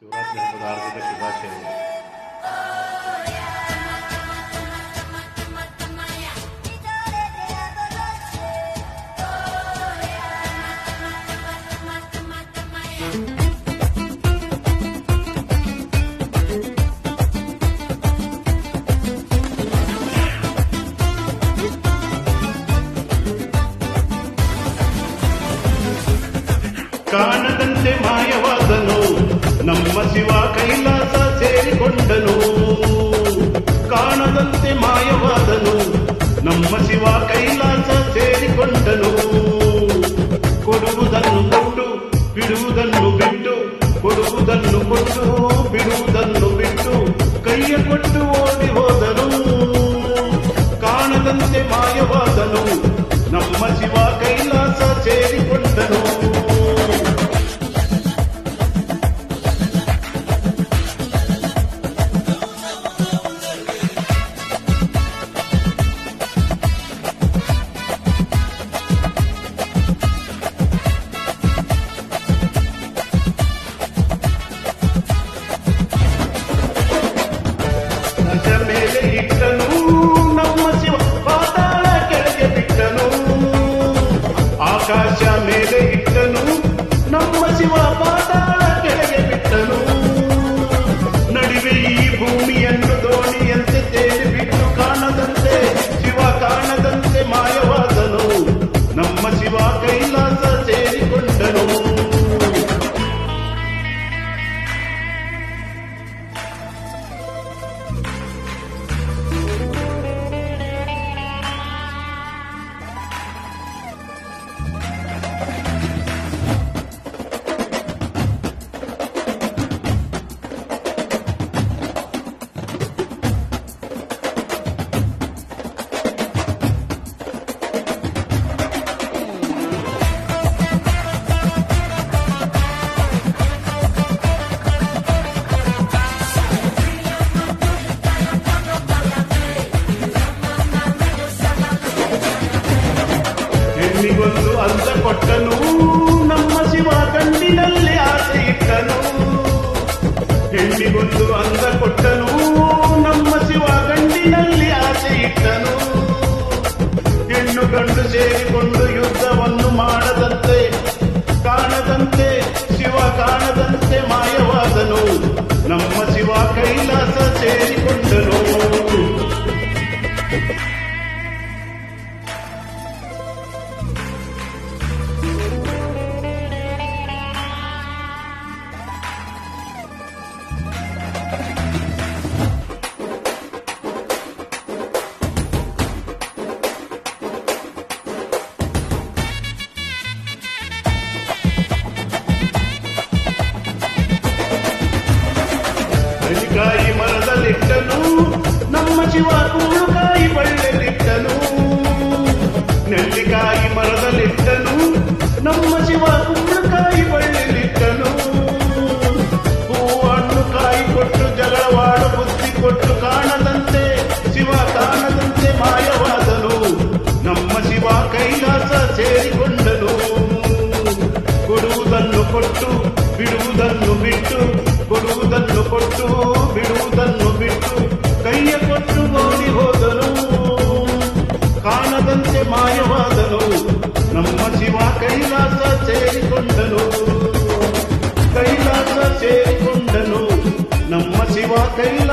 ಶಿವರಾತ್ರಿ ಹಬ್ಬದ ಹಾರ್ದಿಕ ಶುಭಾಶಯಗಳು. ಕಾಣದಂತೆ ಮಾಯವಾದನು ನಮ್ಮ ಶಿವ ಕೈಲಾಸ ಸೇರಿಕೊಂಡನು. ಕಾಣದಂತೆ ಮಾಯವಾದನು ನಮ್ಮ ಶಿವ ಕೈಲಾಸ ಸೇರಿಕೊಂಡನು. ಕೊಡುವುದನ್ನು ಕೊಟ್ಟು ಬಿಡುವುದನ್ನು ಬಿಟ್ಟು, ಕೊಡುವುದನ್ನು ಕೊಟ್ಟು ಬಿಡುವುದನ್ನು ಬಿಟ್ಟು, ಕೈಯ ಕೊಟ್ಟು ಓಡಿ ಹೋದನು. ಕಾಣದಂತೆ ಮಾಯವಾದನು ನಮ್ಮ ಶಿವ ಕೈಲಾಸ ಸೇರಿಕೊಂಡನು. ಮೇಲೆ ಇಟ್ಟನು ನಮ್ಮ ಶಿವ ಪಾತಾಳ ಕೆಳಗೆ ಬಿಟ್ಟನು. ಆಕಾಶ ಮೇಲೆ ಇಟ್ಟನು ನಮ್ಮ ಶಿವ ಪಾತಾಳ ಕೆಳಗೆ ಬಿಟ್ಟನು. ನಡುವೆ ಈ ಭೂಮಿಯನ್ನು ದೋಣಿಯಂತೆ ತೇಲಿ ಬಿಟ್ಟು, ಕಾಣದಂತೆ ಶಿವ ಕಾಣದಂತೆ ಮಾಯವಾದನು ನಮ್ಮ ಶಿವ ಕೈಲಾಸ ಸೇರಿಕೊಂಡನು. ಹೆಣ್ಣಿಗೊಂದು ಅಂದ ಕೊಟ್ಟನು ನಮ್ಮ ಶಿವ ಕಣ್ಣಿನಲ್ಲಿ ಆಸೆ ಇಟ್ಟನು. ಹೆಣ್ಣಿಗೊಂದು ಅಂದ ಕೊಟ್ಟನು ನಮ್ಮ ಶಿವ ಕಣ್ಣಿನಲ್ಲಿ ಆಸೆ ಇಟ್ಟನು. ಹೆಣ್ಣು ಗಂಡು ಸೇರಿಕೊಂಡು ಯುದ್ಧವನ್ನು ಮಾಡದಂತೆ, ಕಾಣದಂತೆ ಶಿವ ಕಾಣದಂತೆ ಮಾಯವಾದನು ನಮ್ಮ ಶಿವ ಕೈಲಾಸ ಸೇರಿಕೊಂಡನು. ನೆಲ್ಲಿಕಾಯಿ ಮರದಲ್ಲಿಟ್ಟನು ನಮ್ಮ ಶಿವ ಕುಂಬಳಕಾಯಿ ಬಳ್ಳಿಲಿಟ್ಟನು. ನೆಲ್ಲಿಕಾಯಿ ಮರದಲ್ಲಿಟ್ಟನು ನಮ್ಮ ಶಿವ ಕುಂಬಳಕಾಯಿ ಬಳ್ಳಿಲಿಟ್ಟನು. ಹೂವನ್ನು ಕಾಯಿ ಕೊಟ್ಟು ಜಗಳವಾಡ ಬುದ್ಧಿ ಕೊಟ್ಟು, ಕಾಣದಂತೆ ಶಿವ ಕಾಣದಂತೆ ಮಾಯವಾದನು ನಮ್ಮ ಶಿವ ಕೈಲಾಸ ಸೇರಿಕೊಂಡನು. ಕೊಡುವುದನ್ನು ಕೊಟ್ಟು ಬಿಡುವುದನ್ನು ಬಿಟ್ಟು, ಕೊಡುವುದನ್ನು ಕೊಟ್ಟು ಬಿಡುವುದನ್ನು ಬಿಟ್ಟು, ಕೈಯ ಕೊಟ್ಟು ಓಡಿ ಹೋದನು. ಕಾಣದಂತೆ ಮಾಯವಾದನು ನಮ್ಮ ಶಿವ ಕೈಲಾಸ ಸೇರಿಕೊಂಡನು. ಕೈಲಾಸ ಸೇರಿಕೊಂಡನು ನಮ್ಮ ಶಿವ ಕೈಲಾಸ